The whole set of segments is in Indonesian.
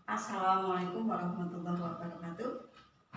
Assalamualaikum warahmatullahi wabarakatuh.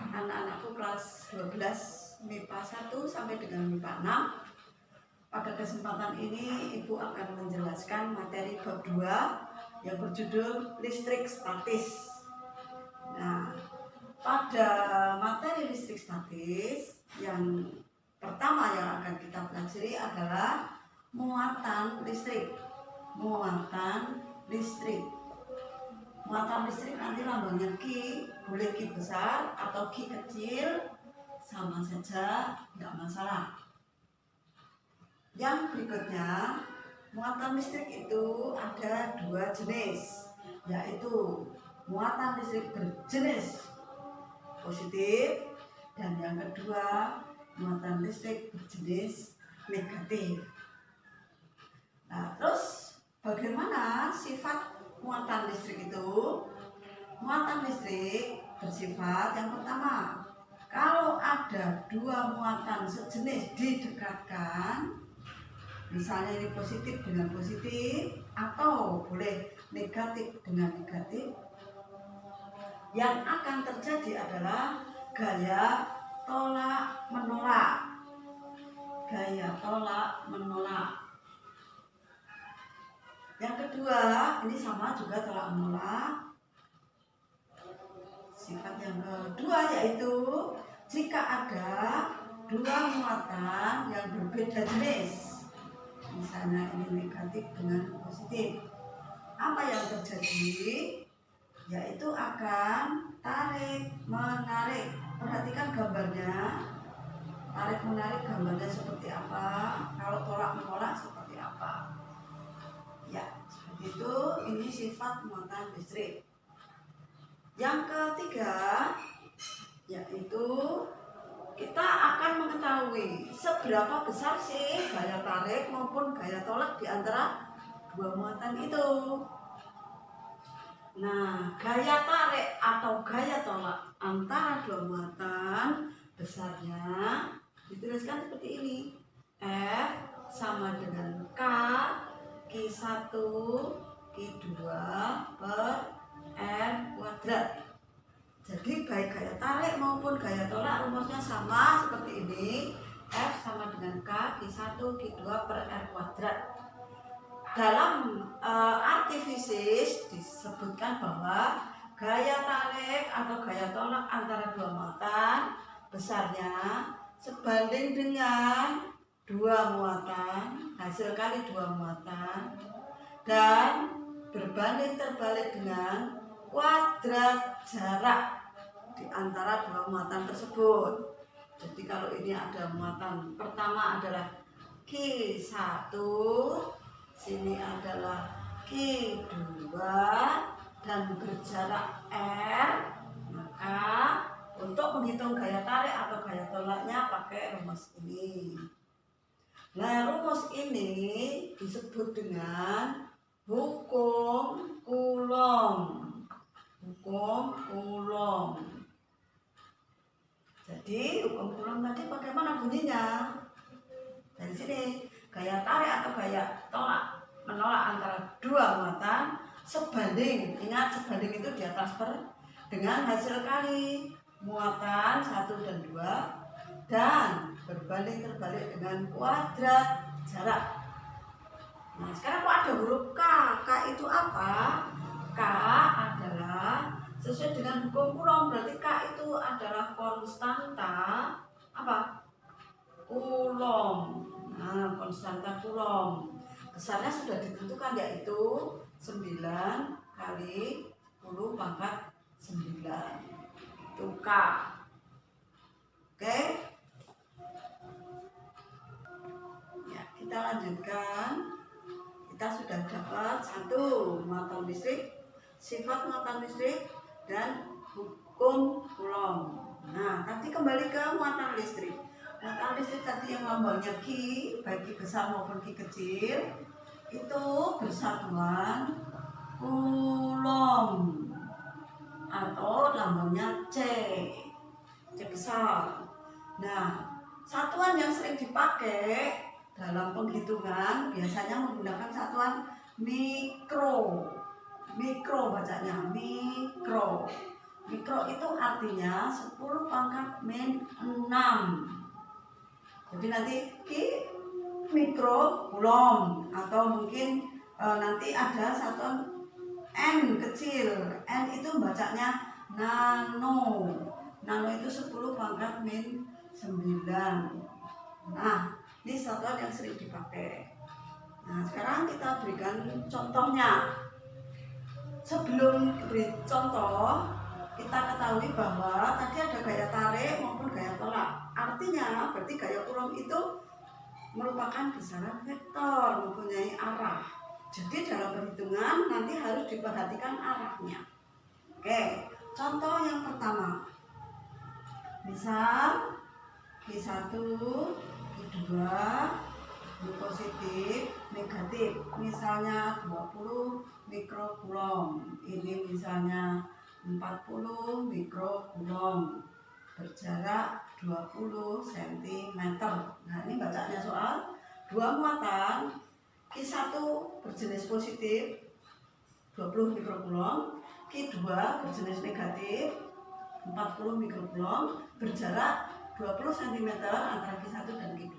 Anak-anakku kelas 12 MIPA 1 sampai dengan MIPA 6. Pada kesempatan ini Ibu akan menjelaskan materi bab 2 yang berjudul listrik statis. Nah, pada materi listrik statis yang pertama yang akan kita pelajari adalah muatan listrik. Muatan listrik nanti lambangnya Q, boleh Q besar atau Q kecil, sama saja, tidak masalah. Yang berikutnya, muatan listrik itu ada dua jenis, yaitu muatan listrik berjenis positif dan yang kedua muatan listrik berjenis negatif. Nah, terus bagaimana sifat muatan listrik itu? Muatan listrik bersifat yang pertama, kalau ada dua muatan sejenis didekatkan, misalnya ini positif dengan positif atau boleh negatif dengan negatif, yang akan terjadi adalah gaya tolak menolak. Gaya tolak menolak. Yang kedua, ini sama juga tolak menolak. Sifat yang kedua yaitu jika ada dua muatan yang berbeda jenis, misalnya ini negatif dengan positif, apa yang terjadi? Yaitu akan tarik menarik. Perhatikan gambarnya. Tarik menarik gambarnya seperti apa? Kalau tolak menolak seperti apa? Ya, seperti itu. Ini sifat muatan listrik. Yang ketiga, yaitu kita akan mengetahui seberapa besar sih gaya tarik maupun gaya tolak di antara dua muatan itu. Nah, gaya tarik atau gaya tolak antara dua muatan besarnya dituliskan seperti ini. F sama dengan K Q1 Q2 per R kuadrat. Jadi baik gaya tarik maupun gaya tolak rumusnya sama seperti ini. F sama dengan K Q1 Q2 per R kuadrat. Dalam arti fisis disebutkan bahwa gaya tarik atau gaya tolak antara dua muatan besarnya sebanding dengan dua muatan, hasil kali dua muatan, dan berbanding terbalik dengan kuadrat jarak di antara dua muatan tersebut. Jadi kalau ini ada muatan pertama adalah Q1, sini adalah Q2 dan berjarak R, maka untuk menghitung gaya tarik atau gaya tolaknya pakai rumus ini. Nah, rumus ini disebut dengan hukum Coulomb. Hukum Coulomb. Jadi hukum Coulomb tadi bagaimana bunyinya? Dari sini, gaya tarik atau gaya tolak menolak antara dua muatan sebanding, ingat sebanding itu dia transfer dengan hasil kali muatan 1 dan 2 dan berbanding terbalik dengan kuadrat jarak. Nah, sekarang kok ada huruf K. K itu apa? K adalah sesuai dengan hukum Coulomb, berarti K itu adalah konstanta apa? Coulomb. Nah, konstanta Coulomb. Besarnya sudah ditentukan, yaitu 9 kali 10 pangkat 9. Itu K. Oke? Ya, kita lanjutkan. Kita sudah dapat satu muatan listrik, sifat muatan listrik, dan hukum Coulomb. Nah, nanti kembali ke muatan listrik. Muatan listrik tadi yang lambangnya Q, baik Q besar maupun Q kecil, itu bersatuan Coulomb atau lambangnya C besar. Nah, satuan yang sering dipakai dalam penghitungan biasanya menggunakan satuan mikro. Mikro bacanya, mikro. Mikro itu artinya 10 pangkat min 6. Jadi nanti mikro kulom, atau mungkin nanti ada satuan N kecil. N itu bacanya nano. Nano itu 10 pangkat min 9. Nah, ini satuan yang sering dipakai. Nah, sekarang kita berikan contohnya. Sebelum beri contoh, kita ketahui bahwa tadi ada gaya tarik maupun gaya tolak. Artinya berarti gaya kulom itu merupakan besaran vektor, mempunyai arah. Jadi dalam perhitungan nanti harus diperhatikan arahnya. Oke, contoh yang pertama. Misal Q1, Q2, ini positif, negatif. Misalnya 20 mikrokulom. Ini misalnya 40 mikrokulom. Berjarak 20 cm. Nah, ini bacanya soal dua muatan Q1 berjenis positif 20 mikrokulom, Q2 berjenis negatif 40 mikrokulom, berjarak 20 cm antara Q1 dan Q2.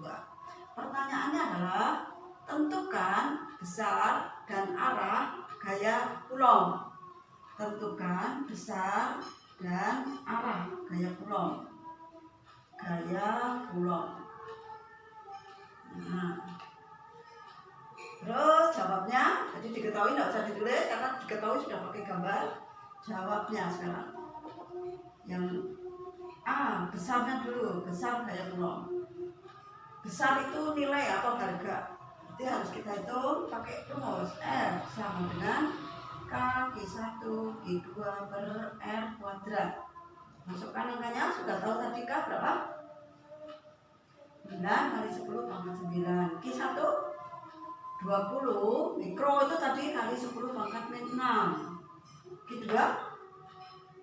Pertanyaannya adalah tentukan besar dan arah gaya kulom. Tentukan besar dan arah gaya kulom. Gaya kulom. Nah, terus jawabnya, jadi diketahui tidak usah ditulis karena diketahui sudah pakai gambar. Jawabnya sekarang. Yang A, besarnya dulu, besar gaya kulom. Besar itu nilai atau harga. Jadi harus kita hitung pakai rumus F sama dengan K Q1 Q2 per R kuadrat. Masukkan angkanya, sudah tahu tadi K berapa? 9 kali 10 pangkat 9. Q1 20 mikro itu tadi kali 10 pangkat min 6. Q2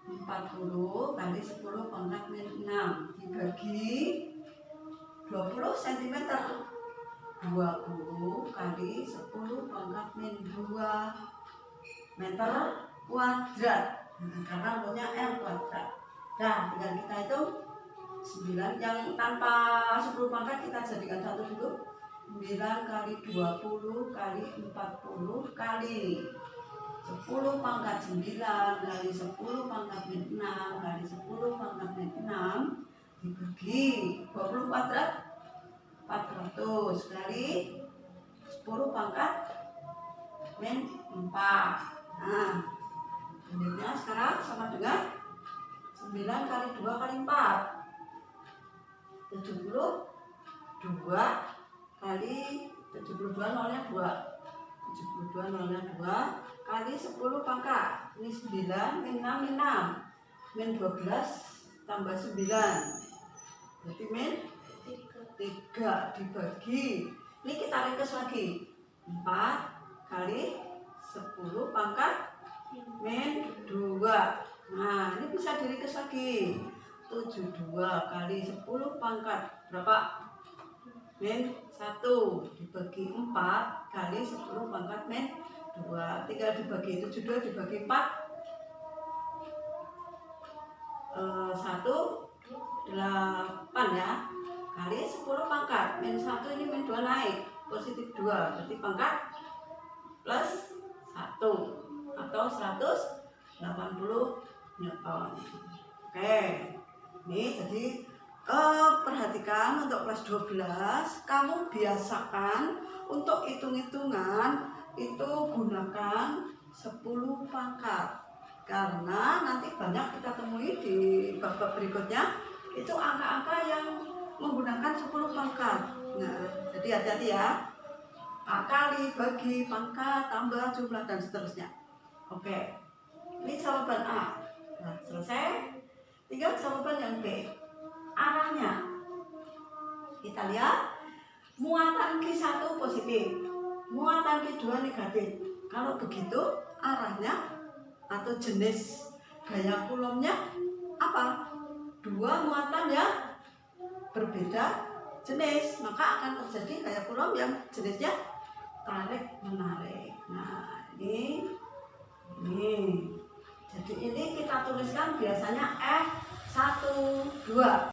40 kali 10 pangkat min 6 dibagi 20 cm. 20 kali 10 pangkat min 2 meter kuadrat. Karena punya R kuadrat. Nah, tinggal kita hitung 9 yang tanpa 10 pangkat kita jadikan satu dulu. 9 kali 20 kali 40 kali 10 pangkat 9 kali 10 pangkat min 6 kali 10 pangkat min 6 dibagi 20 kuadrat 400 kali 10 pangkat min 4. Nah, unitnya sekarang sama dengan 9 kali 2 kali 4 72 kali 72 nolnya 2 72 nolnya 2 kali 10 pangkat. Ini 9 min 6 min 6 min 12 tambah 9 berarti min 3 dibagi, ini kita ringkas lagi 4 kali 10 pangkat min 2. Nah, ini bisa diringkas lagi 72 kali 10 pangkat berapa? Min 1 dibagi 4 kali 10 pangkat min 2. 3 dibagi 72 dibagi 4 8 ya, kali 10 pangkat min 1 ini min 2 naik positif 2 berarti pangkat plus 1 atau 180 Newton. Oke, ini jadi perhatikan untuk kelas 12 kamu biasakan untuk hitung-hitungan itu gunakan 10 pangkat, karena nanti banyak kita temui di bab-bab berikutnya itu angka-angka yang menggunakan 10 pangkat. Nah, jadi hati-hati ya, kali, bagi, pangkat, tambah, jumlah, dan seterusnya. Oke, ini jawaban A. Nah, selesai. Tinggal jawaban yang B. Arahnya kita lihat, muatan Q1 positif, muatan Q2 negatif. Kalau begitu arahnya atau jenis gaya kulomnya apa? Dua muatan yang berbeda jenis, maka akan terjadi gaya kulom yang jenisnya tarik menarik. Nah, ini Jadi ini kita tuliskan biasanya F1, 2.